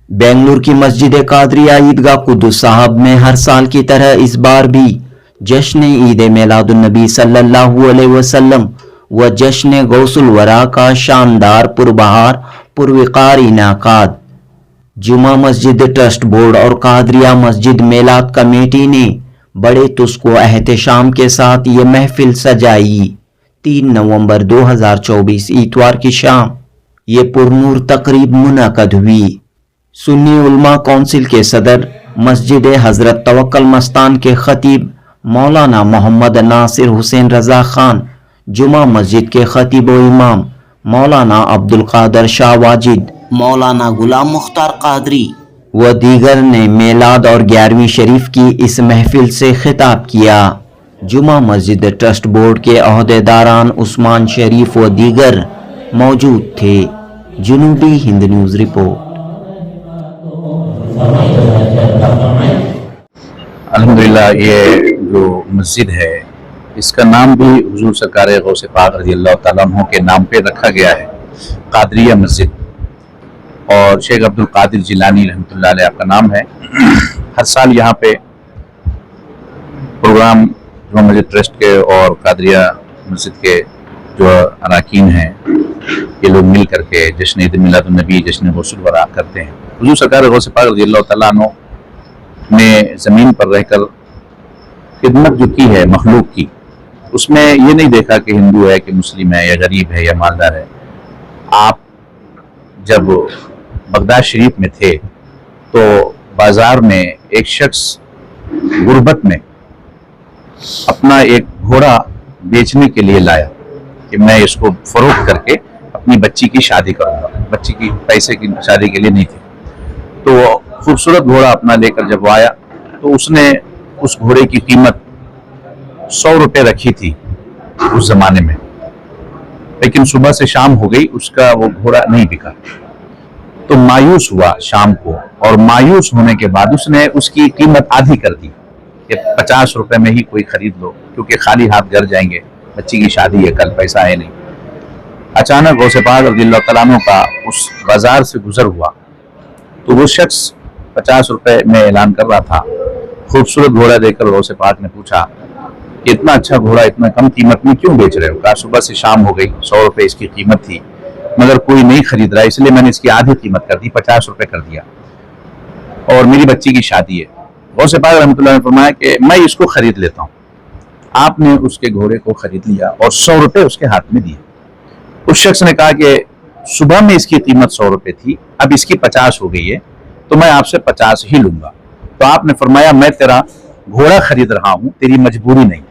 बेंगलुरु की मस्जिद कादरिया ईदगाह कुद्दुस साहब में हर साल की तरह इस बार भी जश्न ईद मिलादुन्नबी सल्लल्लाहु अलैहि वसल्लम व जश्न गौसुल वरा का शानदार पुरबहार पुरवकार इनाकाद। जुमा मस्जिद ट्रस्ट बोर्ड और कादरिया मस्जिद मेलाद कमेटी ने बड़े तुस्को एहतशाम के साथ ये महफिल सजाई। 3 नवंबर 2024 इतवार की शाम ये पुरनूर तकरीब मुनक़द हुई। सुन्नी उलमा कौंसिल के सदर मस्जिद हज़रत तवक्कल मस्तान के खतीब मौलाना मोहम्मद नासिर हुसैन रज़ा खान, जुमा मस्जिद के खतीब व इमाम मौलाना अब्दुल कादर शाह वाजिद, मौलाना गुलाम मुख्तार कादरी व दीगर ने मेलाद और 11वीं शरीफ की इस महफिल से खिताब किया। जुमा मस्जिद ट्रस्ट बोर्ड के अहदेदारान उस्मान शरीफ व दीगर मौजूद थे। जनूबी हिंद न्यूज़ रिपोर्ट। अल्हम्दुलिल्लाह, ये जो मस्जिद है इसका नाम भी हुजूर सरकार गौसे पाक रज़ियल्लाहु ताला अन्हु के नाम पे रखा गया है, कादरिया मस्जिद। और शेख अब्दुल कादिर जिलानी रहमतुल्लाह अलैह आपका नाम है। हर साल यहाँ पे प्रोग्राम जुमा मस्जिद ट्रस्ट के और कादरिया मस्जिद के जो अरकान हैं ये लोग मिल करके जश्न ईद मिलादुन्नबी, जश्न गौसुल वरा करते हैं। हुजूर सरकार गौसे पाक रज़ियल्लाहु ताला अन्हु ने ज़मीन पर रहकर खिदमत जो की है मखलूक की, उसमें ये नहीं देखा कि हिंदू है कि मुस्लिम है या गरीब है या मालदार है। आप जब बगदाद शरीफ में थे तो बाज़ार में एक शख्स गुर्बत में अपना एक घोड़ा बेचने के लिए लाया कि मैं इसको फरोख्त करके अपनी बच्ची की शादी करूँगा। बच्ची की पैसे की शादी के लिए नहीं थी, तो खूबसूरत घोड़ा अपना लेकर जब आया तो उसने उस घोड़े की कीमत 100 रुपये रखी थी उस जमाने में, लेकिन सुबह से शाम हो गई, उसका वो घोड़ा नहीं बिका। तो मायूस हुआ शाम को, और मायूस होने के बाद उसने उसकी कीमत आधी कर दी कि 50 रुपये में ही कोई खरीद लो, क्योंकि खाली हाथ घर जाएंगे, बच्ची की शादी है, कल पैसा है नहीं। अचानक गौसे पाक रज़ियल्लाहु ताला अन्हु का उस बाजार से गुजर हुआ तो वो शख्स 50 रुपये में ऐलान कर रहा था। खूबसूरत घोड़ा देखकर गौसे पाक ने पूछा कि इतना अच्छा घोड़ा इतना कम कीमत में क्यों बेच रहे हो? कहा सुबह से शाम हो गई, 100 रुपये इसकी कीमत थी, मगर कोई नहीं खरीद रहा, इसलिए मैंने इसकी आधी कीमत कर दी, 50 रुपये कर दिया, और मेरी बच्ची की शादी है। गौसे पाक रहमतुल्लाह ने फरमाया कि मैं इसको खरीद लेता हूँ। आपने उसके घोड़े को खरीद लिया और 100 रुपये उसके हाथ में दिए। उस शख्स ने कहा कि सुबह में इसकी कीमत 100 रुपये थी, अब इसकी 50 हो गई है, तो मैं आपसे 50 ही लूंगा। तो आपने फरमाया मैं तेरा घोड़ा खरीद रहा हूँ, तेरी मजबूरी नहीं।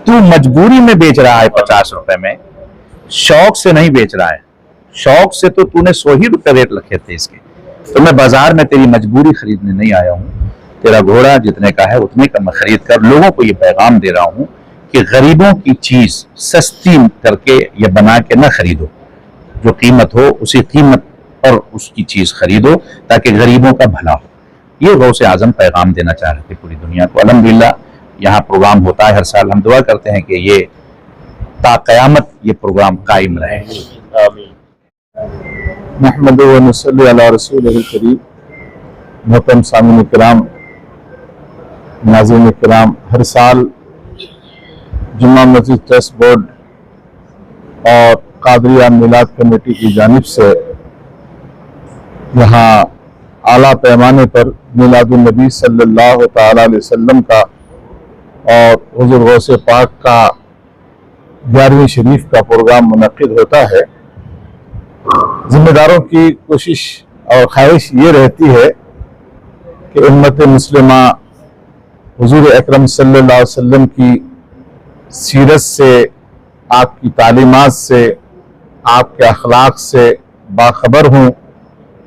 तू मजबूरी में बेच रहा है 50 रुपए में, शौक से नहीं बेच रहा है। शौक से तो तूने 100 ही रुपये रेट रखे थे इसके, तो मैं बाजार में तेरी मजबूरी खरीदने नहीं आया हूँ। तेरा घोड़ा जितने का है उतने का मैं खरीद कर लोगों को ये पैगाम दे रहा हूँ कि गरीबों की चीज सस्ती करके या बना के न खरीदो, जो कीमत हो उसी कीमत पर उसकी चीज खरीदो ताकि गरीबों का भला हो। ये गौसे आजम पैगाम देना चाह रहे थे पूरी दुनिया को। अल्हम्दुलिल्लाह यहाँ प्रोग्राम होता है हर साल, हम दुआ करते हैं कि ये ता क़यामत ये प्रोग्राम कायम रहे। नहमदु व नसल्ली अला रसूलिल करीम। मोहतरम सामीन किराम, नाज़रीन किराम, हर साल जुमा मस्जिद ट्रस्ट बोर्ड और कादरिया मिलाद कमेटी की जानिब से यहाँ आला पैमाने पर मिलादुन्नबी सल्लल्लाहु ताला अलैहि वसल्लम का और हुज़ूर गौसे पाक का 11वीं शरीफ का प्रोग्राम मुनक़िद होता है। जिम्मेदारों की कोशिश और ख्वाहिश ये रहती है कि उम्मत मुस्लिमा हुज़ूर अकरम सल्लल्लाहु अलैहि वसल्लम की सीरत से, आपकी तालीमात से, आपके अखलाक से बाखबर हों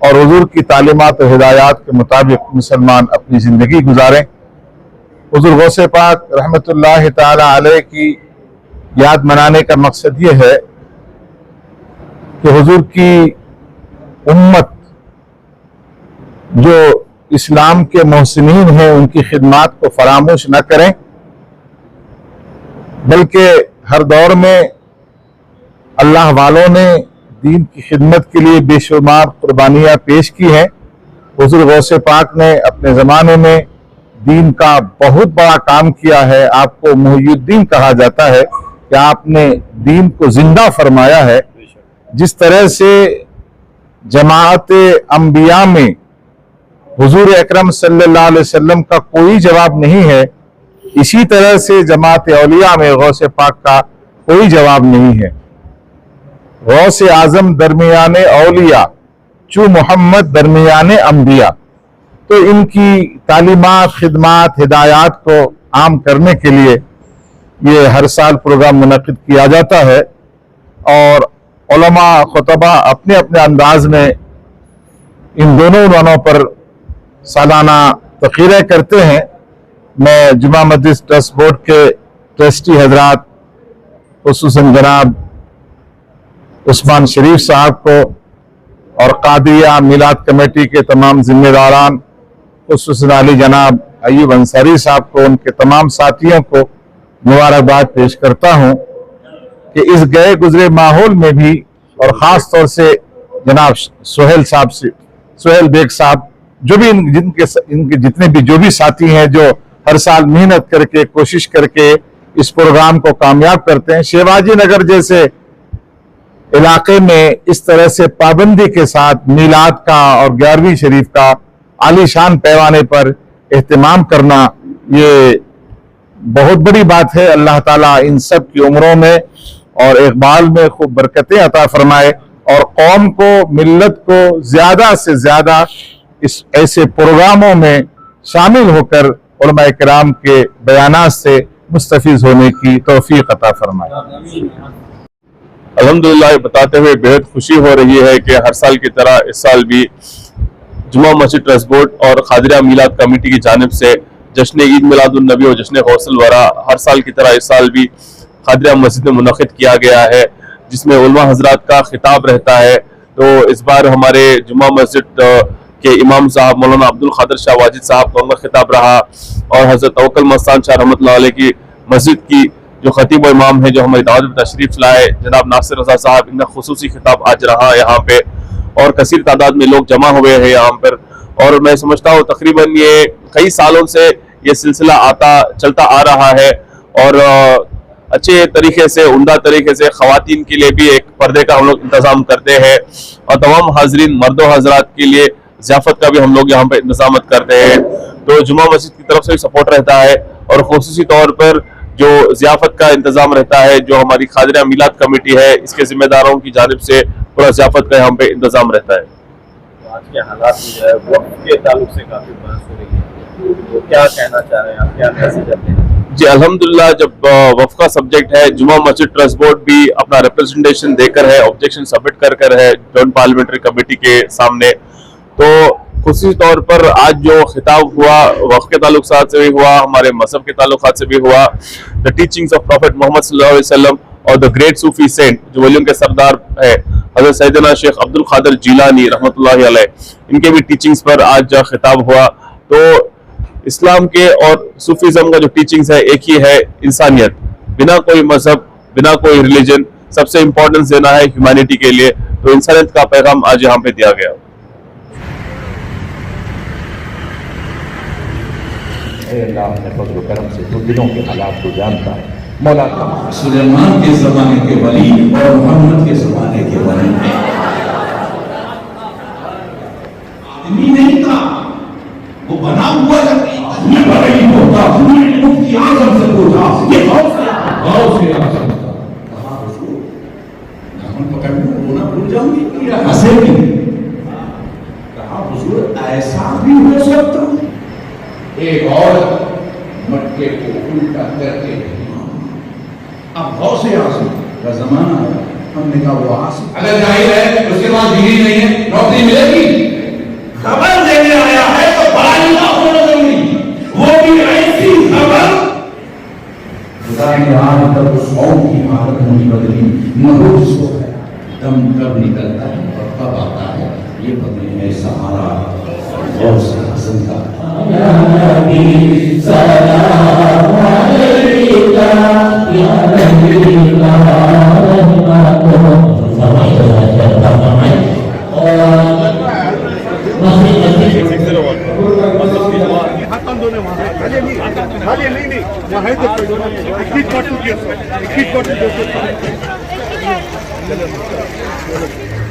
और हुज़ूर की तालीमात और हिदायत के मुताबिक मुसलमान अपनी ज़िंदगी गुजारें। हुज़ूर गौसे पाक रहमतुल्लाह ताला अलैह की याद मनाने का मकसद ये है कि हुज़ूर की उम्मत जो इस्लाम के मोहसिनीन हैं उनकी खिदमत को फरामोश न करें, बल्कि हर दौर में अल्लाह वालों ने دین کی خدمت کے لیے بے شمار قربانیاں پیش کی ہیں. حضور غوث پاک نے اپنے زمانے میں دین کا بہت بڑا کام کیا ہے. آپ کو محی الدین کہا جاتا ہے کہ آپ نے دین کو زندہ فرمایا ہے. جس طرح سے جماعت انبیاء میں حضور اکرم صلی اللہ علیہ وسلم کا کوئی جواب نہیں ہے، اسی طرح سے جماعت اولیاء میں غوث پاک کا کوئی جواب نہیں ہے. غوث اعظم درمیان اولیاء، چو محمد درمیان انبیاء. تو ان کی تعلیمات، خدمات، ہدایات کو عام کرنے کے لیے یہ ہر سال پروگرام منعقد کیا جاتا ہے، اور علماء خطبہ اپنے اپنے انداز میں ان دونوں عنوانوں پر سالانہ تقریریں کرتے ہیں. میں جمعہ مسجد ٹرسٹ بورڈ کے ٹرسٹی حضرات، خصوصاً جناب عثمان شریف صاحب کو اور قادریہ میلاد کمیٹی کے تمام ذمہ داران، خصوصاً علی جناب ایوب انصاری صاحب کو، ان کے تمام ساتھیوں کو مبارکباد پیش کرتا ہوں کہ اس گئے گزرے ماحول میں بھی، اور خاص طور سے جناب سہیل بیگ صاحب، جو بھی ان کے جتنے بھی جو بھی ساتھی ہیں جو ہر سال محنت کر کے، کوشش کر کے اس پروگرام کو کامیاب کرتے ہیں. شیواجی نگر جیسے علاقے میں اس طرح سے پابندی کے ساتھ میلاد کا اور 11ویں شریف کا عالی شان پیمانے پر اہتمام کرنا، یہ بہت بڑی بات ہے. اللہ تعالیٰ ان سب کی عمروں میں اور اقبال میں خوب برکتیں عطا فرمائے، اور قوم کو، ملت کو زیادہ سے زیادہ اس ایسے پروگراموں میں شامل ہو کر علماء کرام کے بیانات سے مستفیض ہونے کی توفیق عطا فرمائے. الحمدللہ یہ بتاتے ہوئے بہت خوشی ہو رہی ہے کہ ہر سال کی طرح اس سال بھی جمعہ مسجد ٹرسٹ بورڈ اور قادریہ میلاد کمیٹی کی جانب سے جشن عید میلاد النبی اور جشن غوث الورا ہر سال کی طرح اس سال بھی قادریہ مسجد میں منعقد کیا گیا ہے، جس میں علماء حضرات کا خطاب رہتا ہے. تو اس بار ہمارے جمعہ مسجد کے امام صاحب مولانا عبدالقادر شاہ واجد صاحب کا خطاب رہا، اور حضرت توکل مستان شاہ رحمۃ اللہ علیہ کی مسجد کی جو خطیب و امام ہیں، جو ہماری دعوت میں تشریف لائے، جناب ناصر رضا صاحب، ان کا خصوصی خطاب آج رہا یہاں پہ، اور کثیر تعداد میں لوگ جمع ہوئے ہیں یہاں پر. اور میں سمجھتا ہوں تقریباً یہ کئی سالوں سے یہ سلسلہ چلتا آ رہا ہے، اور اچھے طریقے سے، عمدہ طریقے سے خواتین کے لیے بھی ایک پردے کا ہم لوگ انتظام کرتے ہیں، اور تمام حاضرین مرد و حضرات کے لیے ضیافت کا بھی ہم لوگ یہاں پہ انتظامات کرتے ہیں. تو جمعہ مسجد کی طرف سے بھی سپورٹ رہتا ہے، اور خصوصی طور پر جو ضیافت کا انتظام رہتا ہے، جو ہماری قادریہ میلاد کمیٹی ہے، اس کے ذمہ داروں کی جانب سے پورا ضیافت کا یہاں پہ انتظام رہتا ہے. آج کے حالات میں جو ہے وقت کے تعلق سے کافی بحث ہو رہی ہے، تو کیا کہنا چاہ رہے ہیں آپ، کیا میسج دیتے ہیں؟ جی الحمدللہ، جب وقف کا سبجیکٹ ہے، جمعہ مسجد ٹرسٹ بورڈ بھی اپنا ریپرزنٹیشن دے کر ہے، آبجیکشن سبمٹ کر ہے جوائنٹ پارلیمنٹری کمیٹی کے سامنے. تو خصوصی طور پر آج جو خطاب ہوا وقف کے تعلقات سے بھی ہوا، ہمارے مذہب کے تعلقات سے بھی ہوا. دا ٹیچنگز آف پروفیٹ محمد صلی اللہ علیہ وسلم اور دا گریٹ صوفی سینٹ جو ولیوں کے سردار ہے حضرت سیدنا شیخ عبدالقادر جیلانی رحمۃ اللہ علیہ، ان کے بھی ٹیچنگز پر آج خطاب ہوا. تو اسلام کے اور صوفیزم کا جو ٹیچنگز ہے ایک ہی ہے، انسانیت، بنا کوئی مذہب، بنا کوئی ریلیجن، سب سے امپورٹنس دینا ہے ہیومینٹی کے لیے. تو انسانیت کا پیغام آج یہاں پہ دیا گیا. اے اللہ اپنے فضل و کرم سے تو دلوں کے حالات کو جانتا ہے. مولا سلیمان کے زمانے کے ولی اور محمد کے زمانے کے ولی آدمی نہیں تھا، وہ بنا ہوا آدمی بڑی ہوتا، مفتی اعظم سے پوچھا یہ غوث اعظم تھا. کہا حضور دامن پکڑنا رونا بھول جاؤں گی یا ہنسے گی؟ کہا حضور ایسا بھی ہو سکتا ایک عورت مٹکے کو الٹا کر کے. اب غوث اعظم کا زمانہ ہے، ہم نے کہا وہ عاصم اگر ظاہر ہے اس کے بعد ڈگری نہیں ہے، نوکری ملے گی. خبر دینے آیا ہے تو بڑا نہ ہونا ضروری، وہ بھی ایسی خبر. خدا نے آج تک اس قوم کی حالت نہیں بدلی، نہ ہو جس کو ہے دم کب نکلتا ہے اور کب آتا ہے یہ بدلنے ہے سہارا غوث اعظم کا. یا نبی سلام علیکہ یا نبی اللہ رحمت दो ने वहाँ नहीं वहाँ है तो 21 बॉटल 200